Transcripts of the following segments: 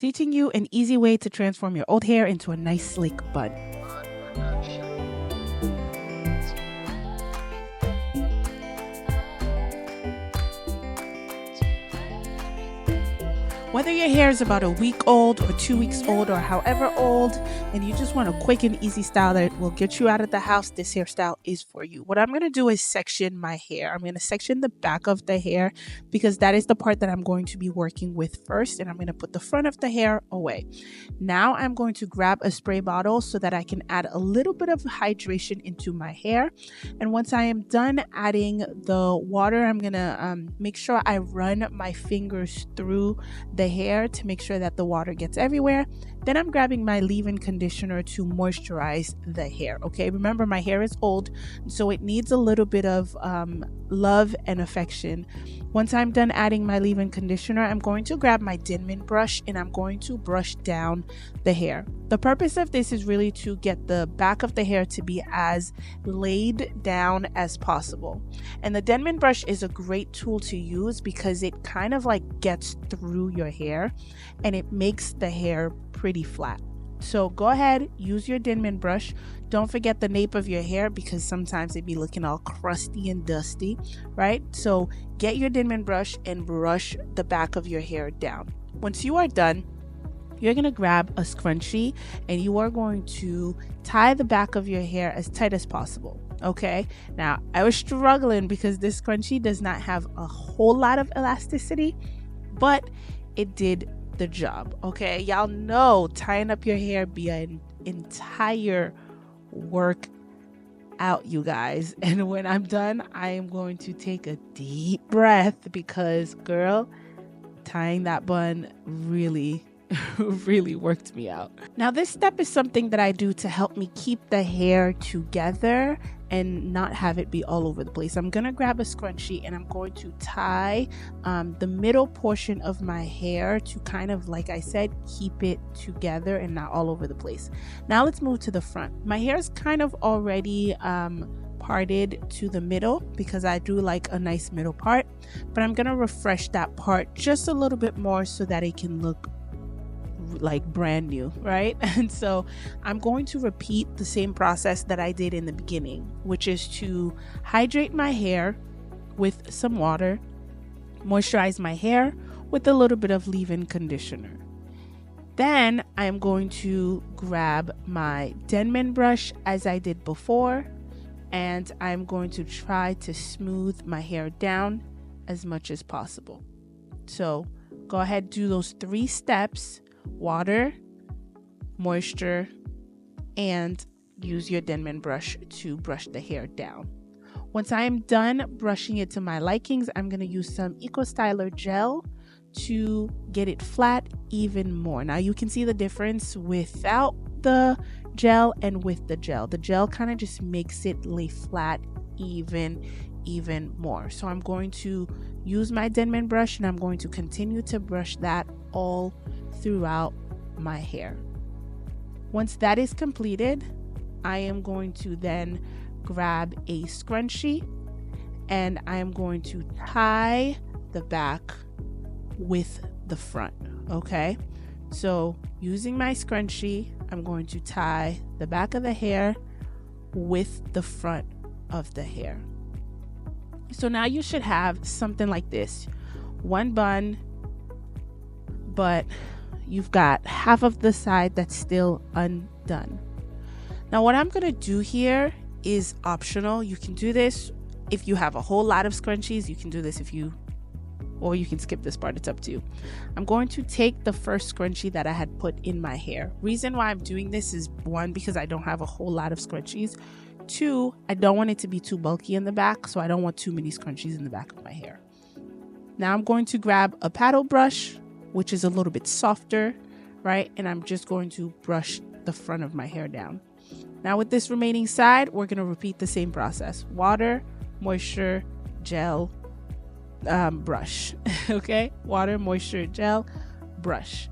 teaching you an easy way to transform your old hair into a nice sleek bun. Whether your hair is about a week old or 2 weeks old or however old, and you just want a quick and easy style that will get you out of the house, this hairstyle is for you. What I'm going to do is section my hair. I'm going to section the back of the hair because that is the part that I'm going to be working with first, and I'm going to put the front of the hair away. Now I'm going to grab a spray bottle so that I can add a little bit of hydration into my hair. And once I am done adding the water, I'm going to make sure I run my fingers through the hair to make sure that the water gets everywhere. Then I'm grabbing my leave-in conditioner to moisturize the hair. Okay, remember my hair is old, so it needs a little bit of love and affection. Once I'm done adding my leave-in conditioner, I'm going to grab my Denman brush and I'm going to brush down the hair. The purpose of this is really to get the back of the hair to be as laid down as possible. And the Denman brush is a great tool to use because it kind of like gets through your hair and it makes the hair pretty flat. So go ahead, use your Denman brush. Don't forget the nape of your hair because sometimes it be looking all crusty and dusty, right? So get your Denman brush and brush the back of your hair down. Once you are done, you're going to grab a scrunchie and you are going to tie the back of your hair as tight as possible. Okay, now I was struggling because this scrunchie does not have a whole lot of elasticity, but it did the job. Okay, y'all know tying up your hair be an entire work out, you guys. And when I'm done, I am going to take a deep breath because, girl, tying that bun really worked me out. Now, this step is something that I do to help me keep the hair together and not have it be all over the place. I'm going to grab a scrunchie and I'm going to tie the middle portion of my hair to kind of, like I said, keep it together and not all over the place. Now let's move to the front. My hair is kind of already parted to the middle because I do like a nice middle part, but I'm going to refresh that part just a little bit more so that it can look like brand new, right? And so I'm going to repeat the same process that I did in the beginning, which is to hydrate my hair with some water, moisturize my hair with a little bit of leave-in conditioner. Then I'm going to grab my Denman brush as I did before, and I'm going to try to smooth my hair down as much as possible. So go ahead, do those 3 steps: water, moisture, and use your Denman brush to brush the hair down. Once I am done brushing it to my likings, I'm going to use some EcoStyler gel to get it flat even more. Now you can see the difference without the gel and with the gel. The gel kind of just makes it lay flat even more. So I'm going to use my Denman brush and I'm going to continue to brush that all throughout my hair. Once that is completed, I am going to then grab a scrunchie and I am going to tie the back with the front. Okay, so using my scrunchie, I'm going to tie the back of the hair with the front of the hair. So now you should have something like this: one bun, but you've got half of the side that's still undone. Now what I'm going to do here is optional. You can do this if you have a whole lot of scrunchies. You can do this or you can skip this part. It's up to you. I'm going to take the first scrunchie that I had put in my hair. Reason why I'm doing this is, 1, because I don't have a whole lot of scrunchies. 2, I don't want it to be too bulky in the back, so I don't want too many scrunchies in the back of my hair. Now I'm going to grab a paddle brush, which is a little bit softer, right? And I'm just going to brush the front of my hair down. Now with this remaining side, we're going to repeat the same process: water, moisture, gel, brush. Okay, water, moisture, gel, brush.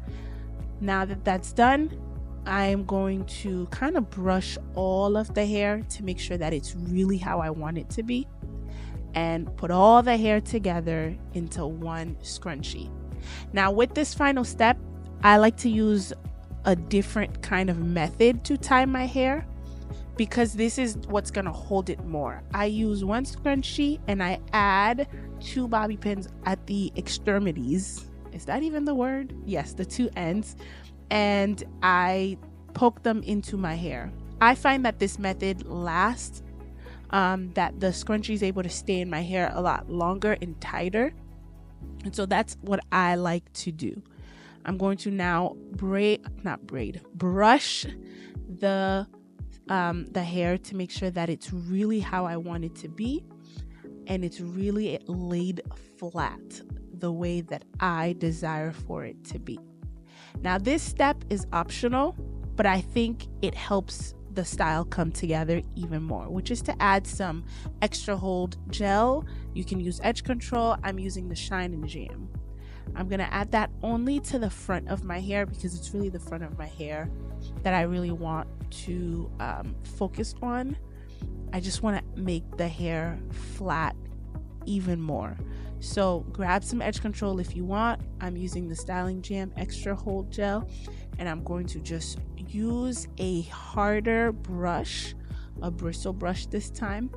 Now that that's done, I am going to kind of brush all of the hair to make sure that it's really how I want it to be, and put all the hair together into one scrunchie. Now with this final step, I like to use a different kind of method to tie my hair because this is what's going to hold it more. I use one scrunchie and I add 2 bobby pins at the extremities. Is that even the word? Yes, the 2 ends. And I poke them into my hair. I find that this method lasts, that the scrunchie is able to stay in my hair a lot longer and tighter. And so that's what I like to do. I'm going to now brush the hair to make sure that it's really how I want it to be, and it's really laid flat the way that I desire for it to be. Now, this step is optional, but I think it helps the style come together even more, which is to add some extra hold gel. You can use edge control. I'm using the Shine and Jam. I'm going to add that only to the front of my hair because it's really the front of my hair that I really want to focus on. I just want to make the hair flat even more. So grab some edge control if you want. I'm using the Styling Jam Extra Hold Gel, and I'm going to just use a harder brush, a bristle brush this time,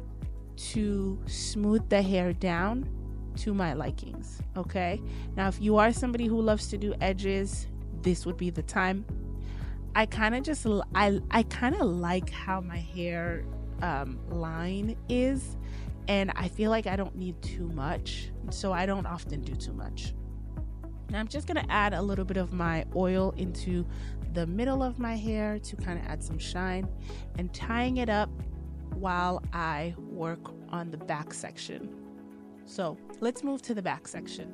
to smooth the hair down to my likings. Okay, now if you are somebody who loves to do edges, this would be the time. I kind of like how my hair line is, and I feel like I don't need too much, so I don't often do too much. Now I'm just going to add a little bit of my oil into the middle of my hair to kind of add some shine, and tying it up while I work on the back section. So let's move to the back section.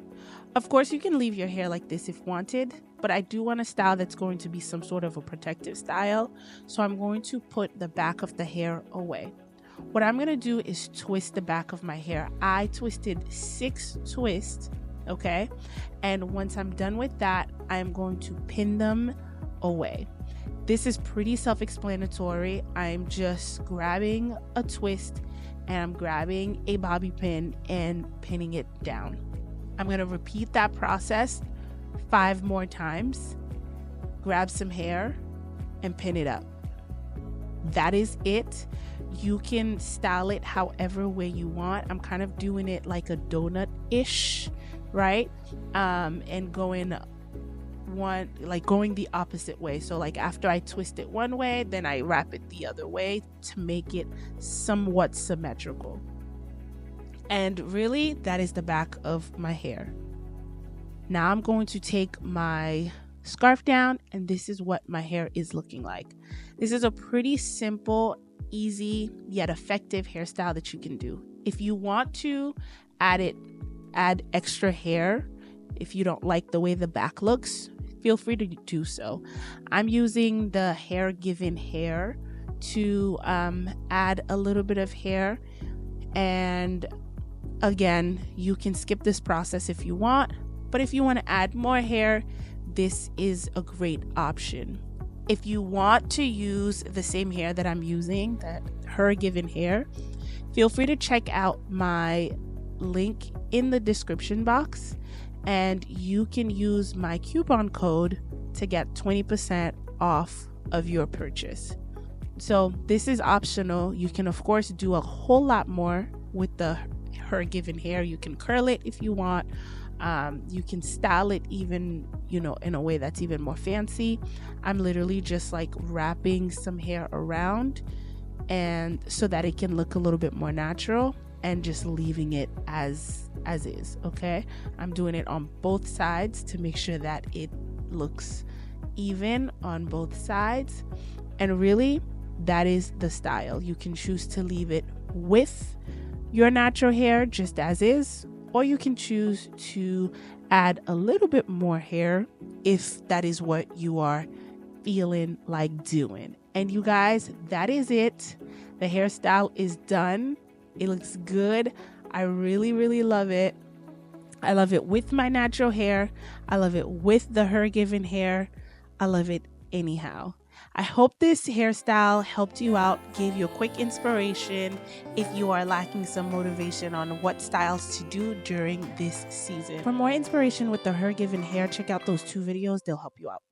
Of course, you can leave your hair like this if wanted, but I do want a style that's going to be some sort of a protective style. So I'm going to put the back of the hair away. What I'm going to do is twist the back of my hair. I twisted 6 twists, okay? And once I'm done with that, I'm going to pin them away. This is pretty self-explanatory. I'm just grabbing a twist and I'm grabbing a bobby pin and pinning it down. I'm going to repeat that process 5 more times. Grab some hair and pin it up. That is it. You can style it however way you want. I'm kind of doing it like a donut-ish, right? And going the opposite way. So like after I twist it one way, then I wrap it the other way to make it somewhat symmetrical. And really, that is the back of my hair. Now I'm going to take my scarf down, and this is what my hair is looking like. This is a pretty simple, easy, yet effective hairstyle that you can do. If you want to add extra hair, if you don't like the way the back looks, feel free to do so. I'm using the Hair Given Hair to add a little bit of hair. And again, you can skip this process if you want, but if you want to add more hair, this is a great option. If you want to use the same hair that I'm using, that Her Given Hair, feel free to check out my link in the description box, and you can use my coupon code to get 20% off of your purchase. So this is optional. You can of course do a whole lot more with the Her Given Hair. You can curl it if you want. You can style it even, in a way that's even more fancy. I'm literally just like wrapping some hair around, and so that it can look a little bit more natural, and just leaving it as is. Okay, I'm doing it on both sides to make sure that it looks even on both sides. And really, that is the style. You can choose to leave it with your natural hair just as is, or you can choose to add a little bit more hair if that is what you are feeling like doing. And you guys, that is it. The hairstyle is done. It looks good. I really, really love it. I love it with my natural hair. I love it with the Her Given Hair. I love it anyhow. I hope this hairstyle helped you out, gave you a quick inspiration if you are lacking some motivation on what styles to do during this season. For more inspiration with the Her Given hair, check out those 2 videos, they'll help you out.